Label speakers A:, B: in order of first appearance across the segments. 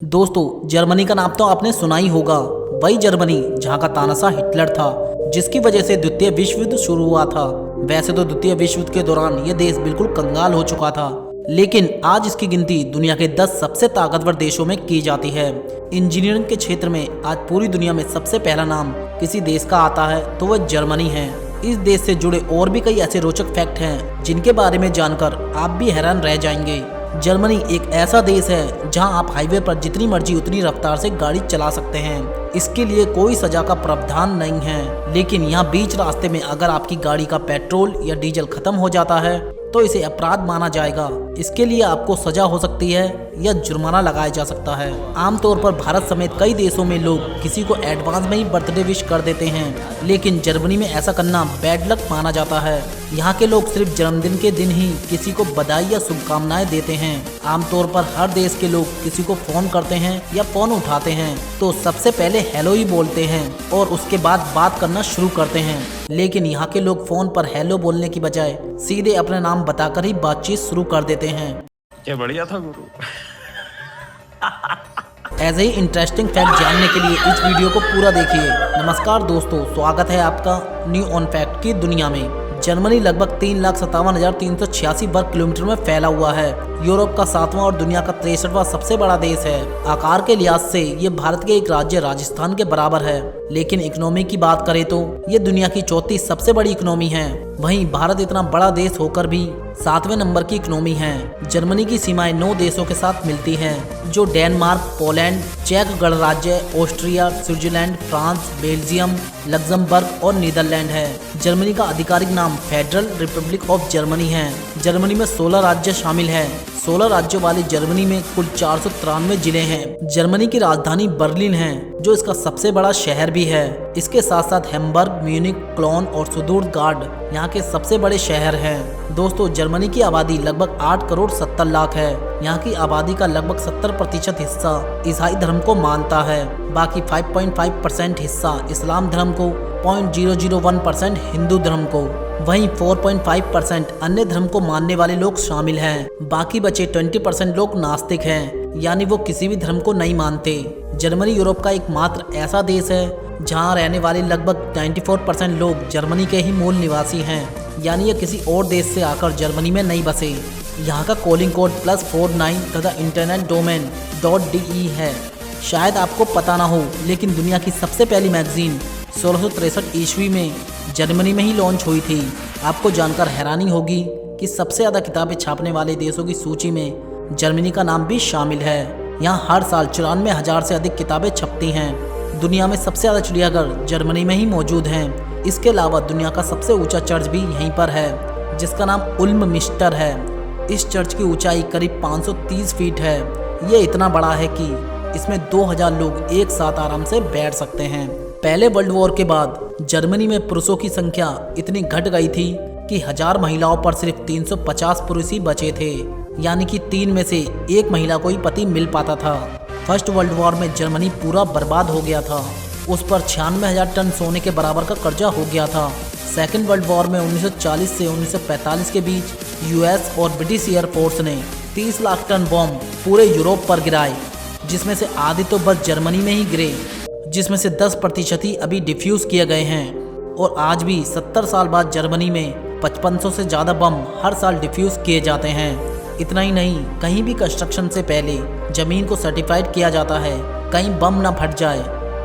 A: दोस्तों, जर्मनी का नाम तो आपने सुना ही होगा। वही जर्मनी जहां का तानाशाह हिटलर था, जिसकी वजह से द्वितीय विश्व युद्ध शुरू हुआ था। वैसे तो द्वितीय विश्व युद्ध के दौरान यह देश बिल्कुल कंगाल हो चुका था, लेकिन आज इसकी गिनती दुनिया के 10 सबसे ताकतवर देशों में की जाती है। इंजीनियरिंग के क्षेत्र में आज पूरी दुनिया में सबसे पहला नाम किसी देश का आता है तो वह जर्मनी है। इस देश से जुड़े और भी कई ऐसे रोचक फैक्ट हैं जिनके बारे में जानकर आप भी हैरान रह जाएंगे। जर्मनी एक ऐसा देश है जहां आप हाईवे पर जितनी मर्जी उतनी रफ्तार से गाड़ी चला सकते हैं। इसके लिए कोई सजा का प्रावधान नहीं है, लेकिन यहाँ बीच रास्ते में अगर आपकी गाड़ी का पेट्रोल या डीजल खत्म हो जाता है तो इसे अपराध माना जाएगा। इसके लिए आपको सजा हो सकती है या जुर्माना लगाया जा सकता है। आमतौर पर भारत समेत कई देशों में लोग किसी को एडवांस में ही बर्थडे विश कर देते हैं, लेकिन जर्मनी में ऐसा करना बैड लक माना जाता है। यहाँ के लोग सिर्फ जन्मदिन के दिन ही किसी को बधाई या शुभकामनाएं देते हैं। आमतौर पर हर देश के लोग किसी को फोन करते हैं या फोन उठाते हैं तो सबसे पहले हेलो ही बोलते हैं और उसके बाद बात करना शुरू करते हैं। लेकिन यहाँ के लोग फोन पर हेलो बोलने की बजाय सीधे अपना नाम बताकर ही बातचीत शुरू कर देते हैं।
B: क्या बढ़िया था गुरु।
A: ऐसे ही इंटरेस्टिंग फैक्ट जानने के लिए इस वीडियो को पूरा देखिए। नमस्कार दोस्तों, स्वागत है आपका न्यू ऑन फैक्ट की दुनिया में। जर्मनी लगभग 3,57,386 वर्ग किलोमीटर में फैला हुआ है। यूरोप का 7वां और दुनिया का 63वां सबसे बड़ा देश है। आकार के लिहाज से ये भारत के एक राज्य राजस्थान के बराबर है, लेकिन इकोनॉमी की बात करें तो ये दुनिया की 34 सबसे बड़ी इकोनॉमी है। वहीं भारत इतना बड़ा देश होकर भी 7वें नंबर की इकोनॉमी है। जर्मनी की सीमाएं 9 देशों के साथ मिलती हैं, जो डेनमार्क, पोलैंड, चेक गणराज्य, Austria, Switzerland, France, Belgium, Luxembourg और नीदरलैंड है। जर्मनी का आधिकारिक नाम फेडरल रिपब्लिक ऑफ जर्मनी है। जर्मनी में 16 राज्य शामिल हैं। 16 राज्यों वाली जर्मनी में कुल 493 जिले हैं। जर्मनी की राजधानी बर्लिन है, जो इसका सबसे बड़ा शहर भी है। इसके साथ साथ हैम्बर्ग, म्यूनिख, क्लोन और सुटुटगार्ट यहाँ के सबसे बड़े शहर हैं। दोस्तों, जर्मनी की आबादी लगभग 8 करोड़ 70 लाख है। यहाँ की आबादी का लगभग 70% हिस्सा ईसाई धर्म को मानता है। बाकी 5.5% हिस्सा इस्लाम धर्म को, 0.001% हिंदू धर्म को, वहीं 4.5% अन्य धर्म को मानने वाले लोग शामिल हैं। बाकी बचे 20% लोग नास्तिक हैं, यानी वो किसी भी धर्म को नहीं मानते। जर्मनी यूरोप का एकमात्र ऐसा देश है जहां रहने वाले लगभग 94% लोग जर्मनी के ही मूल निवासी हैं, यानी ये किसी और देश से आकर जर्मनी में नहीं बसे। यहाँ का कॉलिंग कोड +49 तथा इंटरनेट डोमेन .de है। शायद आपको पता ना हो, लेकिन दुनिया की सबसे पहली मैगजीन 1663 ईस्वी में जर्मनी में ही लॉन्च हुई थी। आपको जानकर हैरानी होगी कि सबसे ज़्यादा किताबें छापने वाले देशों की सूची में जर्मनी का नाम भी शामिल है। यहाँ हर साल 94,000 से अधिक किताबें छपती हैं। दुनिया में सबसे ज़्यादा चिड़ियाघर जर्मनी में ही मौजूद हैं। इसके अलावा दुनिया का सबसे ऊंचा चर्च भी यहीं पर है, जिसका नाम उल्म मिस्टर है। इस चर्च की ऊंचाई करीब 530 फीट है। ये इतना बड़ा है कि इसमें 2000 लोग एक साथ आराम से बैठ सकते हैं। पहले वर्ल्ड वॉर के बाद जर्मनी में पुरुषों की संख्या इतनी घट गई थी कि 1000 महिलाओं पर सिर्फ 350 पुरुष ही बचे थे, यानी कि 3 में से 1 महिला को ही पति मिल पाता था। फर्स्ट वर्ल्ड वॉर में जर्मनी पूरा बर्बाद हो गया था। उस पर 96,000 टन सोने के बराबर का कर्जा हो गया था। सेकेंड वर्ल्ड वॉर में 1940 से 1945 के बीच यूएस और ब्रिटिश एयरफोर्स ने 30 लाख टन बॉम्ब पूरे यूरोप पर गिराए, जिसमें से आधे तो बस जर्मनी में ही गिरे, जिसमें से 10% ही अभी डिफ्यूज़ किए गए हैं। और आज भी 70 साल बाद जर्मनी में 5500 से ज़्यादा बम हर साल डिफ्यूज़ किए जाते हैं। इतना ही नहीं, कहीं भी कंस्ट्रक्शन से पहले ज़मीन को सर्टिफाइड किया जाता है, कहीं बम ना फट जाए।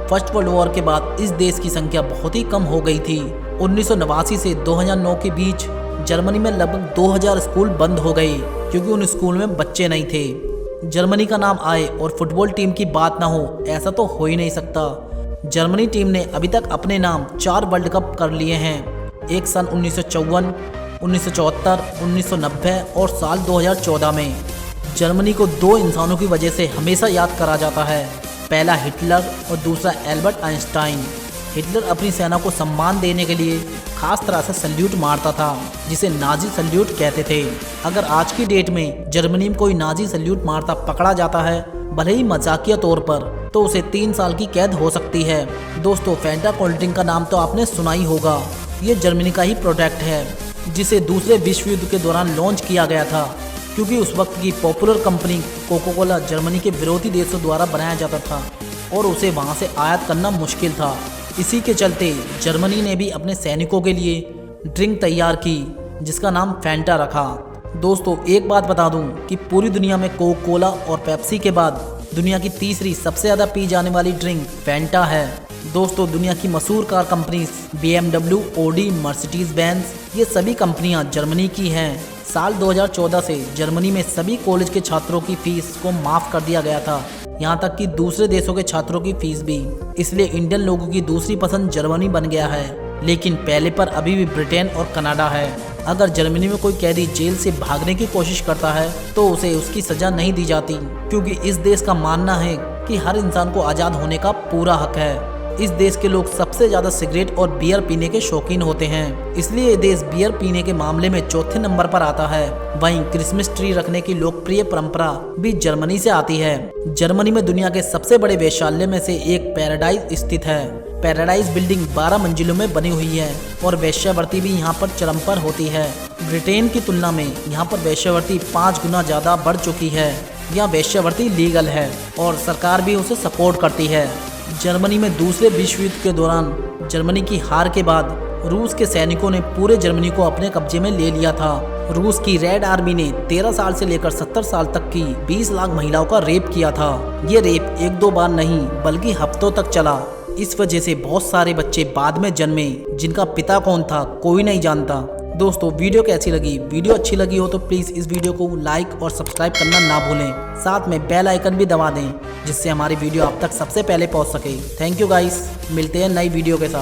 A: फर्स्ट वर्ल्ड वॉर के बाद इस देश की संख्या बहुत ही कम हो गई थी। 1989 से 2009 के बीच जर्मनी में लगभग 2000 स्कूल बंद हो गए, क्योंकि उन स्कूल में बच्चे नहीं थे। जर्मनी का नाम आए और फुटबॉल टीम की बात ना हो, ऐसा तो हो ही नहीं सकता। जर्मनी टीम ने अभी तक अपने नाम 4 वर्ल्ड कप कर लिए हैं। एक सन 1954, 1974, 1990 और साल 2014 में। जर्मनी को 2 इंसानों की वजह से हमेशा याद करा जाता है, पहला हिटलर और दूसरा एल्बर्ट आइंस्टाइन। हिटलर अपनी सेना को सम्मान देने के लिए खास तरह से सल्यूट मारता था, जिसे नाजी सल्यूट कहते थे। अगर आज की डेट में जर्मनी में कोई नाजी सल्यूट मारता पकड़ा जाता है, भले ही मजाकिया तौर पर, तो उसे 3 साल की कैद हो सकती है। दोस्तों, फैंटा कोल्ड ड्रिंक का नाम तो आपने सुना ही होगा। ये जर्मनी का ही प्रोडक्ट है, जिसे दूसरे विश्व युद्ध के दौरान लॉन्च किया गया था। क्योंकि उस वक्त की popular company Coca Cola Germany के विरोधी देशों द्वारा बनाया जाता था और उसे वहां से आयात करना मुश्किल था। इसी के चलते जर्मनी ने भी अपने सैनिकों के लिए ड्रिंक तैयार की जिसका नाम फैंटा रखा। दोस्तों एक बात बता दूं कि पूरी दुनिया में कोका कोला और पेप्सी के बाद दुनिया की तीसरी सबसे ज़्यादा पी जाने वाली ड्रिंक फैंटा है। दोस्तों दुनिया की मशहूर car companies BMW, Audi, Mercedes Benz ये सभी कंपनियां जर्मनी की हैं। साल 2014 से जर्मनी में सभी कॉलेज के छात्रों की फीस को माफ़ कर दिया गया था, यहाँ तक कि दूसरे देशों के छात्रों की फीस भी। इसलिए इंडियन लोगों की दूसरी पसंद जर्मनी बन गया है, लेकिन पहले पर अभी भी ब्रिटेन और कनाडा है। अगर जर्मनी में कोई कैदी जेल से भागने की कोशिश करता है तो उसे उसकी सजा नहीं दी जाती, क्योंकि इस देश का मानना है कि हर इंसान को आज़ाद होने का पूरा हक है। इस देश के लोग सबसे ज़्यादा सिगरेट और बियर पीने के शौकीन होते हैं, इसलिए ये देश बियर पीने के मामले में चौथे नंबर पर आता है। वहीं क्रिसमस ट्री रखने की लोकप्रिय परंपरा भी जर्मनी से आती है। जर्मनी में दुनिया के सबसे बड़े वेश्यालय में से एक पैराडाइज स्थित है। पैराडाइज बिल्डिंग 12 मंजिलों में बनी हुई है और वेश्यावृत्ति भी यहाँ पर चरम पर होती है। ब्रिटेन की तुलना में यहाँ पर वेश्यावृत्ति 5 गुना ज़्यादा बढ़ चुकी है। यहाँ वेश्यावृत्ति लीगल है और सरकार भी उसे सपोर्ट करती है। जर्मनी में दूसरे विश्व युद्ध के दौरान जर्मनी की हार के बाद रूस के सैनिकों ने पूरे जर्मनी को अपने कब्जे में ले लिया था। रूस की रेड आर्मी ने 13 साल से लेकर 70 साल तक की 20 लाख महिलाओं का रेप किया था। ये रेप 1-2 बार नहीं बल्कि हफ्तों तक चला। इस वजह से बहुत सारे बच्चे बाद में जन्मे जिनका पिता कौन था कोई नहीं जानता। दोस्तों वीडियो कैसी लगी? वीडियो अच्छी लगी हो तो प्लीज़ इस वीडियो को लाइक और सब्सक्राइब करना ना भूलें। साथ में बेल आइकन भी दबा दें जिससे हमारी वीडियो आप तक सबसे पहले पहुंच सके। थैंक यू गाइस, मिलते हैं नई वीडियो के साथ।